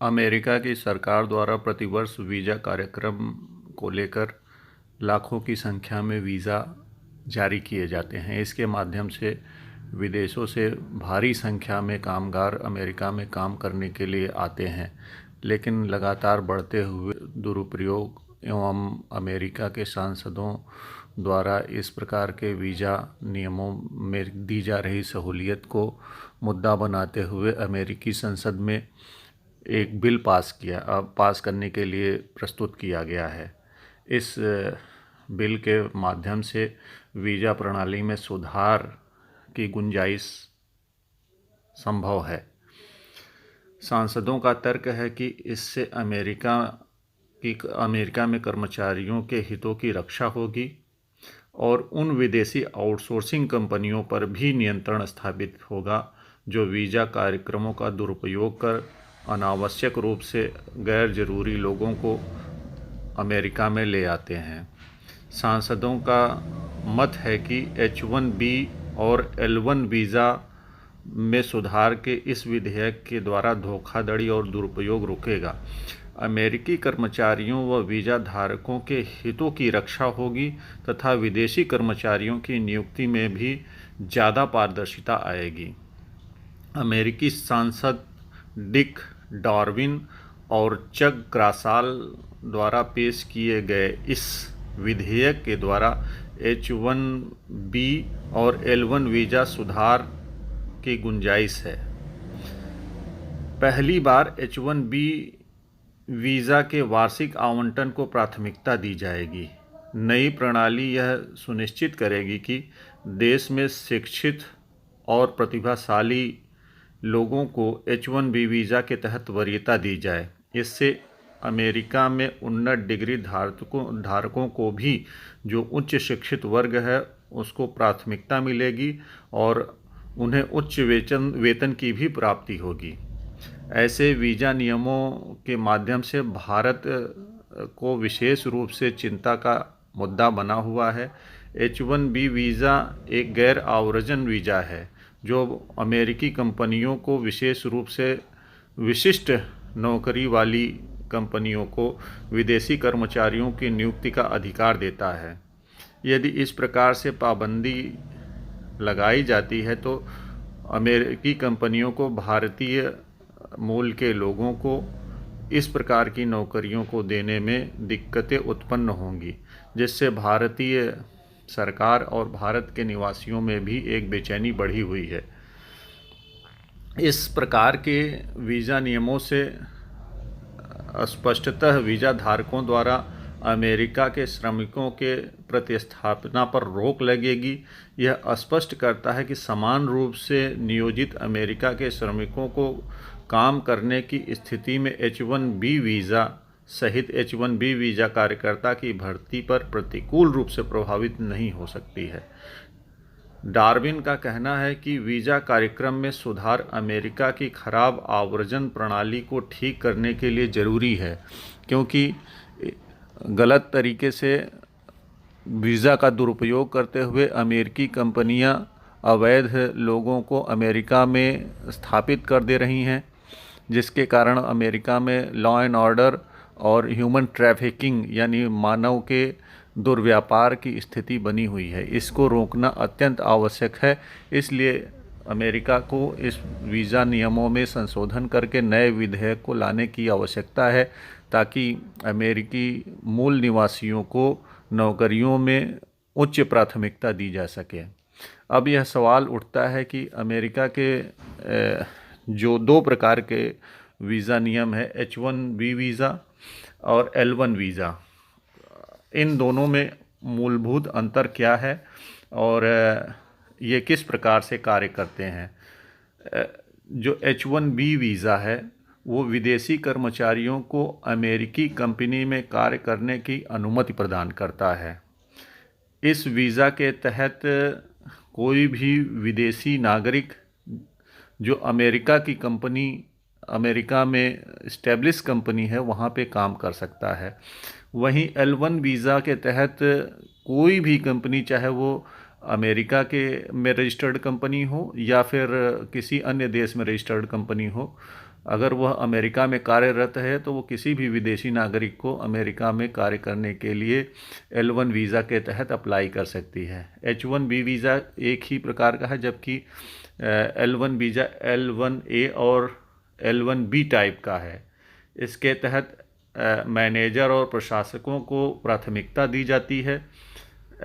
America की सरकार द्वारा प्रतिवर्ष वीज़ा कार्यक्रम को लेकर लाखों की संख्या में वीज़ा जारी किए जाते हैं। इसके माध्यम से विदेशों से भारी संख्या में कामगार अमेरिका में काम करने के लिए आते हैं, लेकिन लगातार बढ़ते हुए दुरुपयोग एवं अमेरिका के सांसदों द्वारा इस प्रकार के वीज़ा नियमों में दी जा रही सहूलियत को मुद्दा बनाते हुए अमेरिकी संसद में एक बिल पास करने के लिए प्रस्तुत किया गया है। इस बिल के माध्यम से वीज़ा प्रणाली में सुधार की गुंजाइश संभव है। सांसदों का तर्क है कि इससे अमेरिका में कर्मचारियों के हितों की रक्षा होगी और उन विदेशी आउटसोर्सिंग कंपनियों पर भी नियंत्रण स्थापित होगा जो वीज़ा कार्यक्रमों का दुरुपयोग कर अनावश्यक रूप से गैर जरूरी लोगों को अमेरिका में ले आते हैं। सांसदों का मत है कि H-1B और L-1 वीज़ा में सुधार के इस विधेयक के द्वारा धोखाधड़ी और दुरुपयोग रुकेगा। अमेरिकी कर्मचारियों व वीज़ा धारकों के हितों की रक्षा होगी तथा विदेशी कर्मचारियों की नियुक्ति में भी ज़्यादा पारदर्शिता आएगी। अमेरिकी सांसद डिक डार्विन और चग ग्रासाल द्वारा पेश किए गए इस विधेयक के द्वारा H-1B और L-1 वीज़ा सुधार की गुंजाइश है। पहली बार H-1B वीज़ा के वार्षिक आवंटन को प्राथमिकता दी जाएगी। नई प्रणाली यह सुनिश्चित करेगी कि देश में शिक्षित और प्रतिभाशाली लोगों को H-1B वीज़ा के तहत वरीयता दी जाए। इससे अमेरिका में उन्नत डिग्री धारकों को भी जो उच्च शिक्षित वर्ग है उसको प्राथमिकता मिलेगी और उन्हें उच्च वेतन की भी प्राप्ति होगी। ऐसे वीज़ा नियमों के माध्यम से भारत को विशेष रूप से चिंता का मुद्दा बना हुआ है। H-1B वीज़ा एक गैर आव्रजन वीज़ा है जो अमेरिकी कंपनियों को विशेष रूप से विशिष्ट नौकरी वाली कंपनियों को विदेशी कर्मचारियों की नियुक्ति का अधिकार देता है। यदि इस प्रकार से पाबंदी लगाई जाती है तो अमेरिकी कंपनियों को भारतीय मूल के लोगों को इस प्रकार की नौकरियों को देने में दिक्कतें उत्पन्न होंगी, जिससे भारतीय सरकार और भारत के निवासियों में भी एक बेचैनी बढ़ी हुई है। इस प्रकार के वीज़ा नियमों से स्पष्टतः वीज़ा धारकों द्वारा अमेरिका के श्रमिकों के प्रतिस्थापना पर रोक लगेगी। यह स्पष्ट करता है कि समान रूप से नियोजित अमेरिका के श्रमिकों को काम करने की स्थिति में H-1B वीज़ा सहित H-1B वीज़ा कार्यकर्ता की भर्ती पर प्रतिकूल रूप से प्रभावित नहीं हो सकती है। डार्विन का कहना है कि वीज़ा कार्यक्रम में सुधार अमेरिका की खराब आव्रजन प्रणाली को ठीक करने के लिए ज़रूरी है, क्योंकि गलत तरीके से वीज़ा का दुरुपयोग करते हुए अमेरिकी कंपनियां अवैध लोगों को अमेरिका में स्थापित कर दे रही हैं, जिसके कारण अमेरिका में लॉ एंड ऑर्डर और ह्यूमन ट्रैफिकिंग यानी मानव के दुर्व्यापार की स्थिति बनी हुई है। इसको रोकना अत्यंत आवश्यक है। इसलिए अमेरिका को इस वीज़ा नियमों में संशोधन करके नए विधेयक को लाने की आवश्यकता है, ताकि अमेरिकी मूल निवासियों को नौकरियों में उच्च प्राथमिकता दी जा सके। अब यह सवाल उठता है कि अमेरिका के जो दो प्रकार के वीज़ा नियम है, H-1B वीज़ा और L-1 वीज़ा, इन दोनों में मूलभूत अंतर क्या है और ये किस प्रकार से कार्य करते हैं। जो H-1B वीज़ा है वो विदेशी कर्मचारियों को अमेरिकी कंपनी में कार्य करने की अनुमति प्रदान करता है। इस वीज़ा के तहत कोई भी विदेशी नागरिक जो अमेरिका में इस्टेब्लिश कंपनी है वहाँ पे काम कर सकता है। वहीं L-1 वीज़ा के तहत कोई भी कंपनी, चाहे वो अमेरिका में रजिस्टर्ड कंपनी हो या फिर किसी अन्य देश में रजिस्टर्ड कंपनी हो, अगर वह अमेरिका में कार्यरत है तो वो किसी भी विदेशी नागरिक को अमेरिका में कार्य करने के लिए L1 वीज़ा के तहत अप्लाई कर सकती है। H1B वीज़ा एक ही प्रकार का है, जबकि L1 वीज़ा L1A और L1B टाइप का है। इसके तहत मैनेजर और प्रशासकों को प्राथमिकता दी जाती है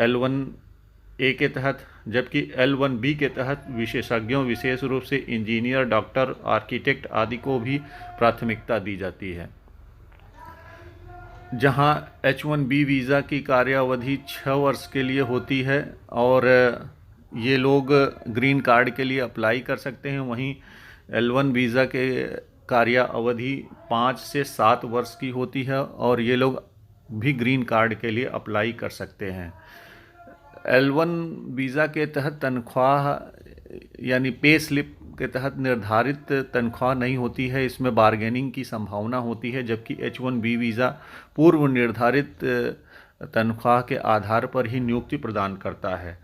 L1A के तहत, जबकि L1B के तहत विशेषज्ञों, विशेष रूप से इंजीनियर, डॉक्टर, आर्किटेक्ट आदि को भी प्राथमिकता दी जाती है। जहां H1B वीज़ा की कार्यावधि 6 वर्ष के लिए होती है और ये लोग ग्रीन कार्ड के लिए अप्लाई कर सकते हैं, वहीं L1 वीज़ा के कार्यावधि 5 से 7 वर्ष की होती है और ये लोग भी ग्रीन कार्ड के लिए अप्लाई कर सकते हैं। L1 वीज़ा के तहत तनख्वाह यानी पे स्लिप के तहत निर्धारित तनख्वाह नहीं होती है, इसमें बार्गेनिंग की संभावना होती है, जबकि H1B वीज़ा पूर्व निर्धारित तनख्वाह के आधार पर ही नियुक्ति प्रदान करता है।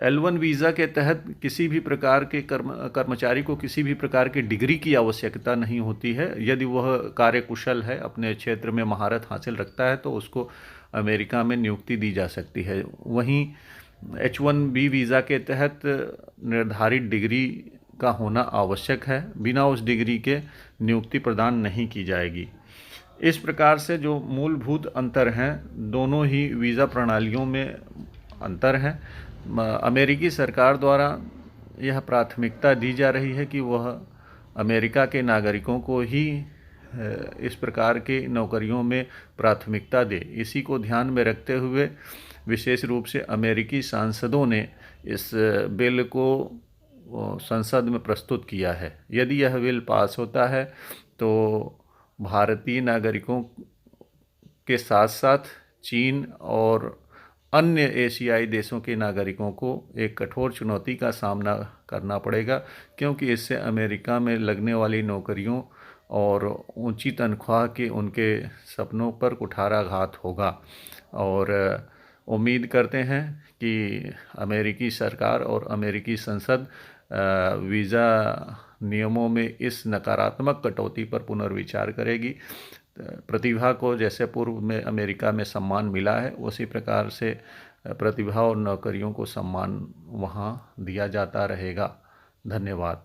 L1 वीज़ा के तहत किसी भी प्रकार के कर्मचारी को किसी भी प्रकार की डिग्री की आवश्यकता नहीं होती है। यदि वह कार्यकुशल है, अपने क्षेत्र में महारत हासिल रखता है, तो उसको अमेरिका में नियुक्ति दी जा सकती है। वहीं H1B वीज़ा के तहत निर्धारित डिग्री का होना आवश्यक है, बिना उस डिग्री के नियुक्ति प्रदान नहीं की जाएगी। इस प्रकार से जो मूलभूत अंतर हैं, दोनों ही वीज़ा प्रणालियों में अंतर है। अमेरिकी सरकार द्वारा यह प्राथमिकता दी जा रही है कि वह अमेरिका के नागरिकों को ही इस प्रकार के नौकरियों में प्राथमिकता दे। इसी को ध्यान में रखते हुए विशेष रूप से अमेरिकी सांसदों ने इस बिल को संसद में प्रस्तुत किया है। यदि यह बिल पास होता है तो भारतीय नागरिकों के साथ साथ चीन और अन्य एशियाई देशों के नागरिकों को एक कठोर चुनौती का सामना करना पड़ेगा, क्योंकि इससे अमेरिका में लगने वाली नौकरियों और ऊंची तनख्वाह के उनके सपनों पर कुठाराघात होगा। और उम्मीद करते हैं कि अमेरिकी सरकार और अमेरिकी संसद वीज़ा नियमों में इस नकारात्मक कटौती पर पुनर्विचार करेगी। प्रतिभा को जैसे पूर्व में अमेरिका में सम्मान मिला है, उसी प्रकार से प्रतिभा और नौकरियों को सम्मान वहाँ दिया जाता रहेगा। धन्यवाद।